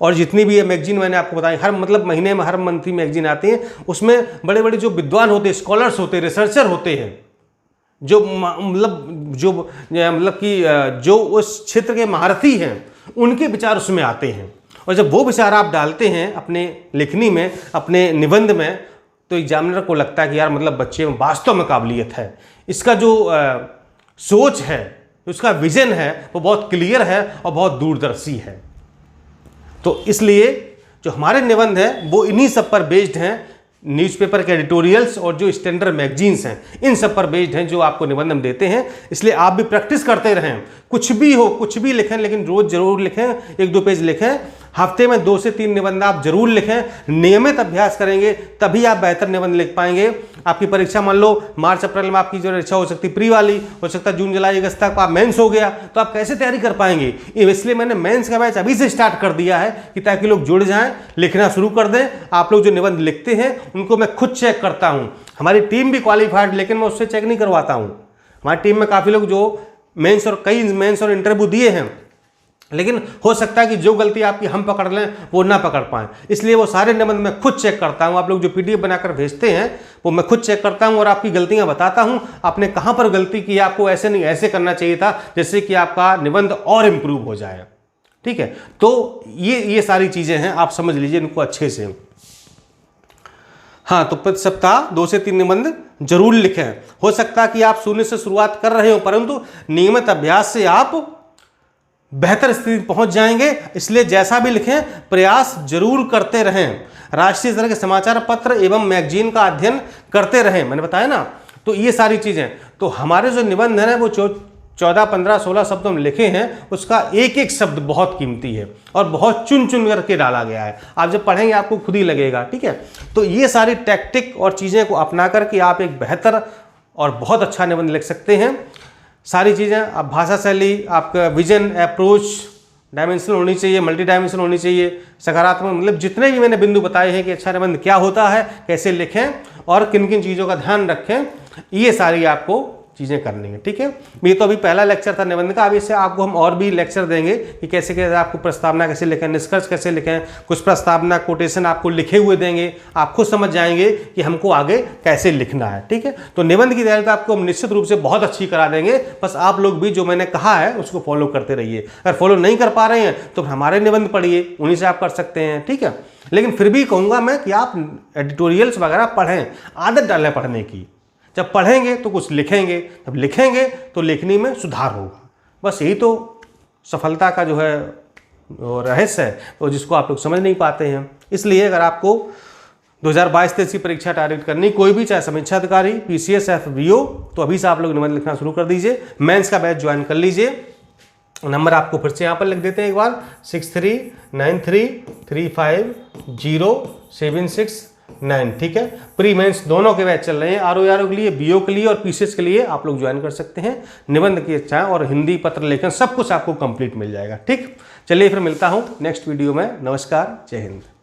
और जितनी भी ये मैगजीन मैंने आपको बताई, हर महीने में हर मंथली मैगजीन आती है, उसमें बड़े बड़े जो विद्वान होते हैं, स्कॉलर्स होते हैं, रिसर्चर होते हैं, जो जो उस क्षेत्र के महारथी हैं, उनके विचार उसमें आते हैं। और जब वो विचार आप डालते हैं अपने लेखनी में, अपने निबंध में, तो एग्जामिनर को लगता है कि यार मतलब बच्चे में वास्तव में काबिलियत है, इसका जो सोच है, उसका विजन है, वो बहुत क्लियर है और बहुत दूरदर्शी है। तो इसलिए जो हमारे निबंध हैं वो इन्हीं सब पर बेस्ड हैं। न्यूज़पेपर के एडिटोरियल्स और जो स्टैंडर्ड मैगजीन्स हैं, इन सब पर बेस्ड हैं जो आपको निबंध हम देते हैं। इसलिए आप भी प्रैक्टिस करते रहें, कुछ भी हो, कुछ भी लिखें, लेकिन रोज जरूर लिखें, 1-2 पेज लिखें। हफ्ते में 2 से 3 निबंध आप जरूर लिखें। नियमित अभ्यास करेंगे तभी आप बेहतर निबंध लिख पाएंगे। आपकी परीक्षा मान लो मार्च अप्रैल में आपकी जो परीक्षा हो सकती है प्री वाली, हो सकता है जून जुलाई अगस्त तक आप मेंस हो गया, तो आप कैसे तैयारी कर पाएंगे? इसलिए मैंने मेंस का बैच अभी से स्टार्ट कर दिया है कि ताकि लोग जुड़ जाएं, लिखना शुरू कर दें। आप लोग जो निबंध लिखते हैं उनको मैं खुद चेक करता हूँ। हमारी टीम भी क्वालिफाइड, लेकिन मैं उससे चेक नहीं करवाता हूँ। हमारी टीम में काफ़ी लोग जो मेंस और कई मेंस और इंटरव्यू दिए हैं, लेकिन हो सकता है कि जो गलती आपकी हम पकड़ लें वो ना पकड़ पाएं। इसलिए वो सारे निबंध मैं खुद चेक करता हूं। आप लोग जो पीडीएफ बनाकर भेजते हैं वो मैं खुद चेक करता हूं और आपकी गलतियां बताता हूं। आपने कहां पर गलती की, आपको ऐसे नहीं ऐसे करना चाहिए था, जिससे कि आपका निबंध और इम्प्रूव हो जाए। ठीक है, तो ये सारी चीजें हैं, आप समझ लीजिए इनको अच्छे से। हाँ, तो प्रति सप्ताह 2 से 3 निबंध जरूर लिखें। हो सकता है कि आप शून्य से शुरुआत कर रहे हो, परंतु नियमित अभ्यास से आप बेहतर स्थिति पहुंच जाएंगे। इसलिए जैसा भी लिखें, प्रयास जरूर करते रहें। राष्ट्रीय स्तर के समाचार पत्र एवं मैगजीन का अध्ययन करते रहें, मैंने बताया ना। तो ये सारी चीजें, तो हमारे जो निबंध है वो 14, 15, 16 शब्द हम लिखे हैं, उसका एक एक शब्द बहुत कीमती है और बहुत चुन चुन करके डाला गया है। आप जब पढ़ेंगे आपको खुद ही लगेगा। ठीक है, तो ये सारी टैक्टिक और चीज़ें को अपना करके आप एक बेहतर और बहुत अच्छा निबंध लिख सकते हैं। सारी चीज़ें, आप भाषा शैली, आपका विजन, अप्रोच डायमेंशनल होनी चाहिए, मल्टी डायमेंशनल होनी चाहिए, सकारात्मक, मतलब जितने भी मैंने बिंदु बताए हैं कि अच्छा निबंध क्या होता है, कैसे लिखें और किन किन चीज़ों का ध्यान रखें, ये सारी आपको चीज़ें करनी है। ठीक है, ये तो अभी पहला लेक्चर था निबंध का। अभी से आपको हम और भी लेक्चर देंगे कि कैसे कैसे आपको प्रस्तावना कैसे लिखें, निष्कर्ष कैसे लिखें, कुछ प्रस्तावना कोटेशन आपको लिखे हुए देंगे, आप खुद समझ जाएंगे कि हमको आगे कैसे लिखना है। ठीक है, तो निबंध की तैयारी तो आपको हम निश्चित रूप से बहुत अच्छी करा देंगे। बस आप लोग भी जो मैंने कहा है उसको फॉलो करते रहिए। अगर फॉलो नहीं कर पा रहे हैं तो हमारे निबंध पढ़िए, उन्हीं से आप कर सकते हैं। ठीक है, लेकिन फिर भी कहूँगा मैं कि आप एडिटोरियल्स वगैरह पढ़ें, आदत डालें पढ़ने की। जब पढ़ेंगे तो कुछ लिखेंगे, जब लिखेंगे तो लेखनी में सुधार होगा। बस यही तो सफलता का जो है रहस्य है तो जिसको आप लोग समझ नहीं पाते हैं। इसलिए अगर आपको 2022-23 की परीक्षा टारगेट करनी कोई भी, चाहे समीक्षा अधिकारी, PCS, FBO, तो अभी से आप लोग निबंध लिखना शुरू कर दीजिए। मेंस का बैच ज्वाइन कर लीजिए। नंबर आपको फिर से यहाँ पर लिख देते हैं एक बार, 6393350769, ठीक है। प्री मेंस दोनों के बैच चल रहे हैं, RO के लिए, BO के लिए और PCS के लिए आप लोग ज्वाइन कर सकते हैं। निबंध की इच्छा और हिंदी पत्र लेखन सब कुछ आपको कंप्लीट मिल जाएगा, ठीक। चलिए फिर मिलता हूँ नेक्स्ट वीडियो में। नमस्कार, जय हिंद।